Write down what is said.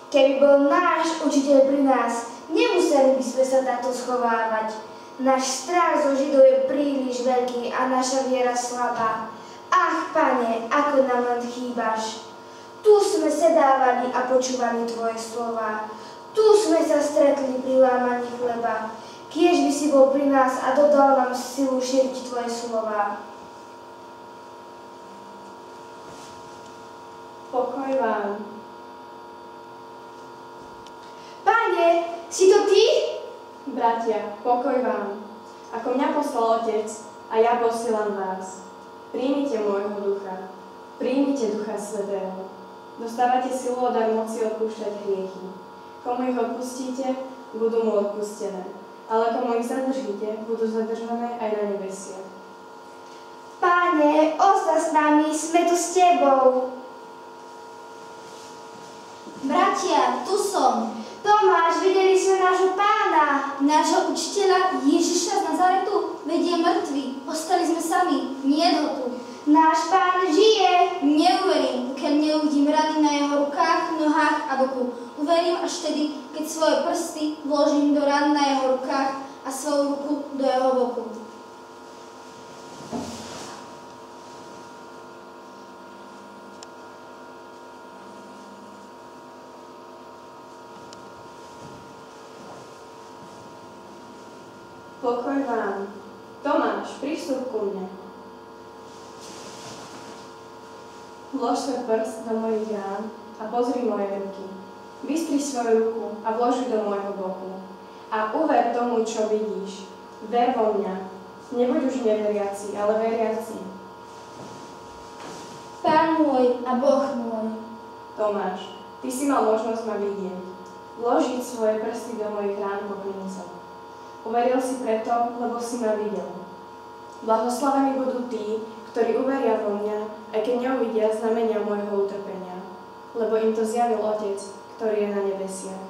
Keby bol náš učiteľ pri nás, nemuseli by sme sa takto schovávať. Náš strach zo Židov je príliš veľký a naša viera slabá. Ach, Pane, ako nám len chýbaš. Tu sme sedávali a počúvali Tvoje slová. Tu sme sa stretli pri lámaní chleba. Kiež by si bol pri nás a dodal nám silu šíriť Tvoje slová. Pokoj vám. Pane, si to Ty? Bratia, pokoj vám. Ako mňa poslal Otec a ja posielam vás. Príjmite môjho ducha. Príjmite Ducha Svätého. Dostávate silu a dar moci odpúšťať hriechy. Komu ich odpustíte, budú mu odpustené. Ale komu ich zadržíte, budú zadržané aj na nebesiach. Pane, ostaň s nami, sme tu s Tebou. Bratia, tu som. Tomáš, videli sme nášho Pána. Nášho učiteľa Ježiša z Nazaretu vedie mŕtvy. Ostali sme sami, nie ho tu. Náš Pán žije. Neuverím, keď neuvidím rany na jeho rukách, nohách a boku. Uverím až tedy, keď svoje prsty vložím do ran na jeho rukách a svoju ruku do jeho boku. Pokoj vám. Tomáš, prístup ku mne. Vlož svoj prst do mojich rán a pozri moje ruky. Vystri svoju ruku a vlož ju do môjho boku. A uver tomu, čo vidíš. Ver vo mňa. Nebuď už neveriaci, ale veriaci. Pán môj a Boh môj. Tomáš, ty si mal možnosť ma vidieť. Vložiť svoje prsty do mojich rán po klincoch. Uveril si preto, lebo si ma videl. Blahoslavení budú tí, ktorí uveria vo mňa, aj keď neuvidia znamenia môjho utrpenia, lebo im to zjavil Otec, ktorý je na nebesiach.